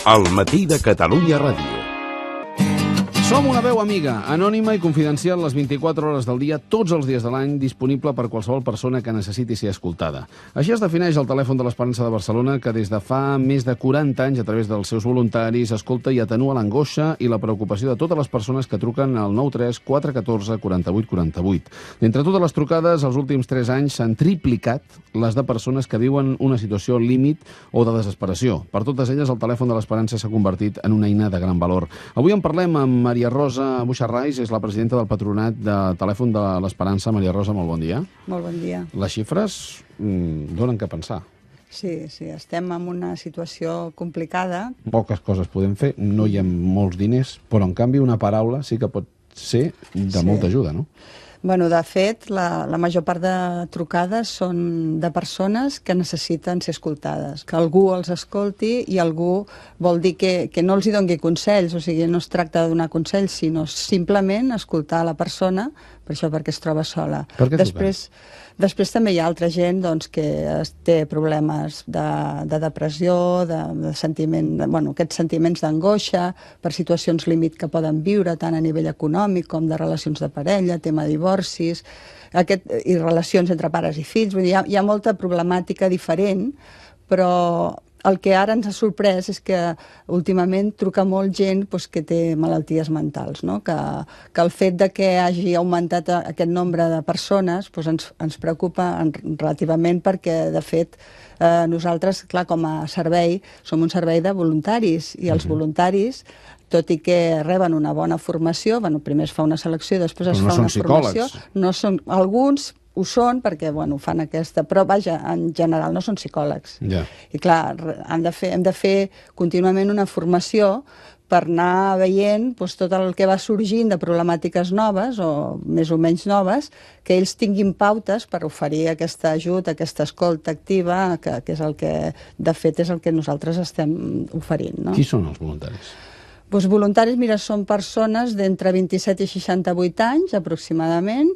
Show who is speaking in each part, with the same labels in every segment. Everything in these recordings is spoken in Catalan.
Speaker 1: Al matí de Catalunya Ràdio.
Speaker 2: Som una veu amiga, anònima i confidencial les 24 hores del dia, tots els dies de l'any, disponible per qualsevol persona que necessiti ser escoltada. Així es defineix el telèfon de l'Esperança de Barcelona, que des de fa més de 40 anys, a través dels seus voluntaris, escolta i atenua l'angoixa i la preocupació de totes les persones que truquen al 93 414 48 48. D'entre totes les trucades, els últims 3 anys s'han triplicat les de persones que viuen una situació límit o de desesperació. Per totes elles, el telèfon de l'Esperança s'ha convertit en una eina de gran valor. Avui en parlem amb Maria Rosa Buixarrais, és la presidenta del Patronat de Telèfon de l'Esperança. Maria Rosa, molt bon dia.
Speaker 3: Molt bon dia.
Speaker 2: Les xifres donen què pensar.
Speaker 3: Sí, estem en una situació complicada.
Speaker 2: Poques coses podem fer, no hi ha molts diners, però en canvi una paraula sí que pot ser de molta ajuda, no?
Speaker 3: Bueno, de fet, la major part de trucades són de persones que necessiten ser escoltades, que algú els escolti, i algú vol dir que no els hi doni consells, o sigui, no es tracta de donar consells, sinó simplement escoltar la persona, per això, perquè es troba sola.
Speaker 2: Per què
Speaker 3: Després també hi ha altra gent doncs, que té problemes de depressió, de sentiment, aquests sentiments d'angoixa, per situacions límit que poden viure, tant a nivell econòmic com de relacions de parella, tema divorcis, i relacions entre pares i fills. Vull dir, hi ha molta problemàtica diferent, però el que ara ens ha sorprès és que últimament truca molt gent que té malalties mentals, no? Que el fet de que hagi augmentat aquest nombre de persones ens preocupa relativament, perquè, de fet, nosaltres, clar, com a servei, som un servei de voluntaris, i els voluntaris, tot i que reben una bona formació, primer es fa una selecció i després es fa una formació. No són psicòlegs. Alguns ho són perquè fan aquesta... Però, vaja, en general no són psicòlegs. I, clar, hem de fer contínuament una formació per anar veient tot el que va sorgint de problemàtiques noves, o més o menys noves, que ells tinguin pautes per oferir aquest ajut, aquesta escolta activa, que és el que, de fet, és el que nosaltres estem oferint, no?
Speaker 2: Qui són els voluntaris?
Speaker 3: Els voluntaris, mira, són persones d'entre 27 i 68 anys, aproximadament,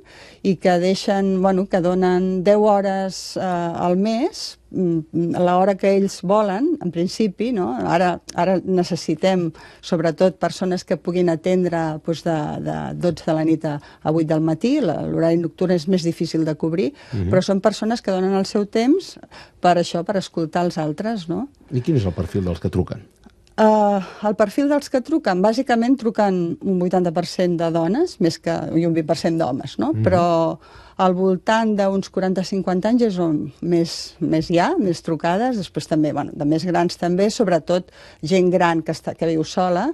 Speaker 3: i que que donen 10 hores al mes, l'hora que ells volen, en principi, no? Ara necessitem, sobretot, persones que puguin atendre de 12 de la nit a 8 del matí, l'horari nocturn és més difícil de cobrir, però són persones que donen el seu temps per això, per escoltar els altres, no?
Speaker 2: I quin és el perfil dels que truquen?
Speaker 3: El perfil dels que truquen, bàsicament truquen un 80% de dones, i un 20% d'homes, no? Però al voltant d'uns 40-50 anys és on més hi ha, més trucades. Després també, de més grans també, sobretot gent gran que viu sola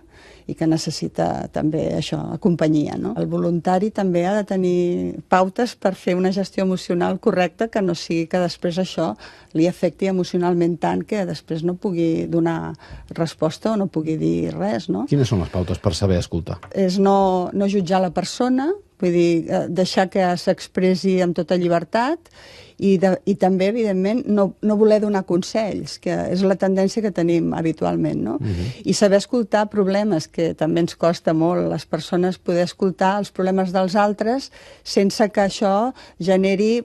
Speaker 3: i que necessita també això, companyia, no? El voluntari també ha de tenir pautes per fer una gestió emocional correcta, que no sigui que després això li afecti emocionalment tant que després no pugui donar resposta o no pugui dir res, no?
Speaker 2: Quines són les pautes per saber escoltar?
Speaker 3: És no jutjar la persona, vull dir, deixar que s'expressi amb tota llibertat, i també, evidentment, no voler donar consells, que és la tendència que tenim habitualment, no? I saber escoltar problemes, que també ens costa molt, les persones poder escoltar els problemes dels altres sense que això generi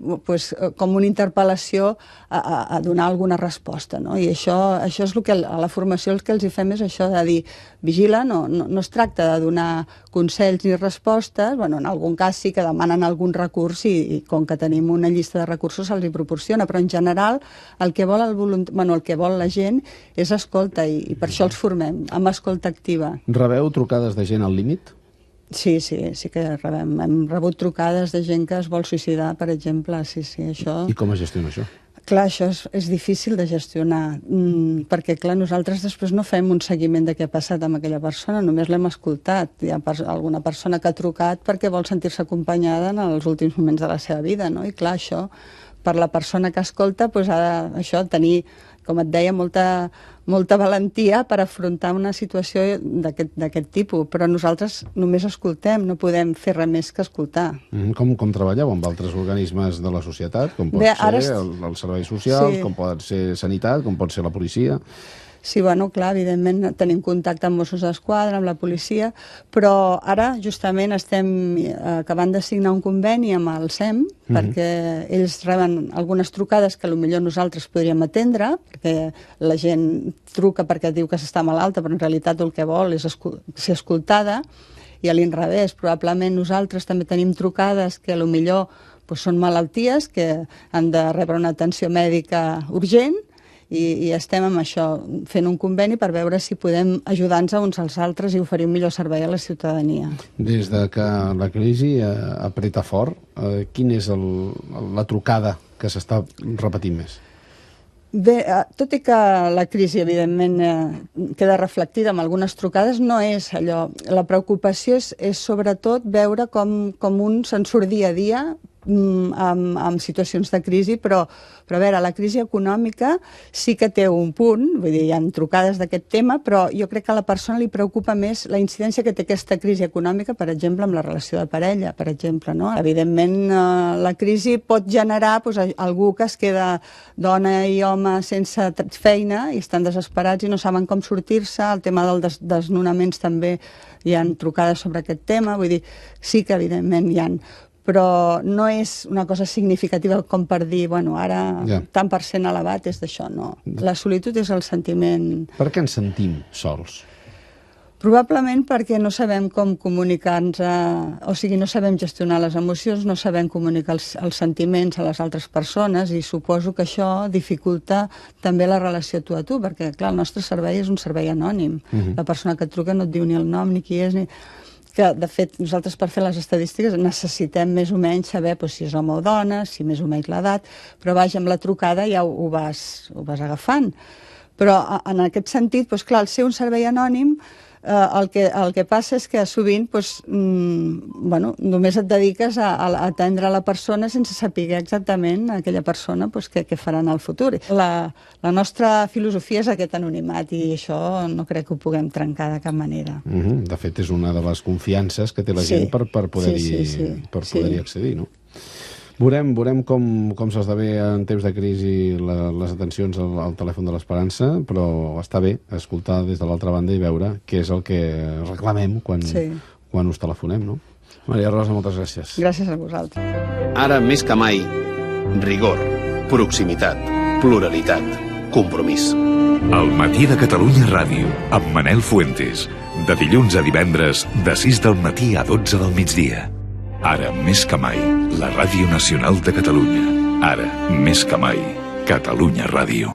Speaker 3: com una interpel·lació a donar alguna resposta, no? I això és el que a la formació el que els hi fem és això de dir, vigila, no es tracta de donar consells ni respostes, en algun cas sí que demanen algun recurs, i com que tenim una llista de recursos se'ls hi proporciona, però en general el que vol la gent és escolta, i per això els formem amb escolta activa.
Speaker 2: Rebeu trucades de gent al límit?
Speaker 3: Sí que rebem. Hem rebut trucades de gent que es vol suïcidar, per exemple, sí, això.
Speaker 2: I com es gestiona això?
Speaker 3: Clar, això és difícil de gestionar, perquè, clar, nosaltres després no fem un seguiment de què ha passat amb aquella persona, només l'hem escoltat. Hi ha alguna persona que ha trucat perquè vol sentir-se acompanyada en els últims moments de la seva vida, no? I clar, això, per la persona que escolta, ha de tenir, com et deia, molta valentia per afrontar una situació d'aquest tipus, però nosaltres només escoltem, no podem fer res més que escoltar.
Speaker 2: Com treballeu amb altres organismes de la societat, com pot ser els serveis socials, com pot ser sanitat, com pot ser la policia?
Speaker 3: Sí, bueno, clar, evidentment tenim contacte amb Mossos d'Esquadra, amb la policia, però ara justament estem acabant de signar un conveni amb el SEM, perquè ells reben algunes trucades que potser nosaltres podríem atendre, perquè la gent truca perquè diu que s'està malalta, però en realitat el que vol és ser escoltada, i a l'inrevés, probablement nosaltres també tenim trucades que potser són malalties que han de rebre una atenció mèdica urgent, i estem amb això, fent un conveni per veure si podem ajudar-nos uns als altres i oferir un millor servei a la ciutadania.
Speaker 2: Des de que la crisi apreta fort, quina és la trucada que s'està repetint més?
Speaker 3: Bé, tot i que la crisi, evidentment, queda reflectida en algunes trucades, no és allò. La preocupació és sobretot veure com un se'n surt dia a dia amb situacions de crisi, però a veure, la crisi econòmica sí que té un punt, vull dir, hi ha trucades d'aquest tema, però jo crec que a la persona li preocupa més la incidència que té aquesta crisi econòmica, per exemple, amb la relació de parella, per exemple, no? Evidentment, la crisi pot generar algú que es queda dona i home sense feina i estan desesperats i no saben com sortir-se. El tema dels desnonaments també hi ha trucades sobre aquest tema, vull dir, sí que evidentment hi ha, però no és una cosa significativa com per dir, bueno, ara tant per cent elevat és d'això, no. La solitud és el sentiment...
Speaker 2: Per què ens sentim sols?
Speaker 3: Probablement perquè no sabem com comunicar-nos, o sigui, no sabem gestionar les emocions, no sabem comunicar els sentiments a les altres persones, i suposo que això dificulta també la relació tu a tu, perquè, clar, el nostre servei és un servei anònim. La persona que et truca no et diu ni el nom ni qui és, ni... que, de fet, nosaltres per fer les estadístiques necessitem més o menys saber si és home o dona, si més o menys l'edat, però vaja, amb la trucada ja ho vas agafant. Però en aquest sentit, clar, al ser un servei anònim, el que passa és que sovint només et dediques a atendre la persona sense saber exactament aquella persona què farà en el futur. La nostra filosofia és aquest anonimat, i això no crec que ho puguem trencar de cap manera.
Speaker 2: De fet, és una de les confiances que té la gent per poder-hi accedir, no? Veurem com s'esdevé en temps de crisi les atencions al telèfon de l'Esperança, però està bé escoltar des de l'altra banda i veure què és el que reclamem quan us telefonem, no? Maria Rosa, moltes gràcies.
Speaker 3: Gràcies a vosaltres.
Speaker 1: Ara més que mai, rigor, proximitat, pluralitat, compromís.
Speaker 4: El matí de Catalunya Ràdio, amb Manel Fuentes. De dilluns a divendres, de 6 del matí a 12 del migdia. Ara més que mai, la Ràdio Nacional de Catalunya. Ara més que mai, Catalunya Ràdio.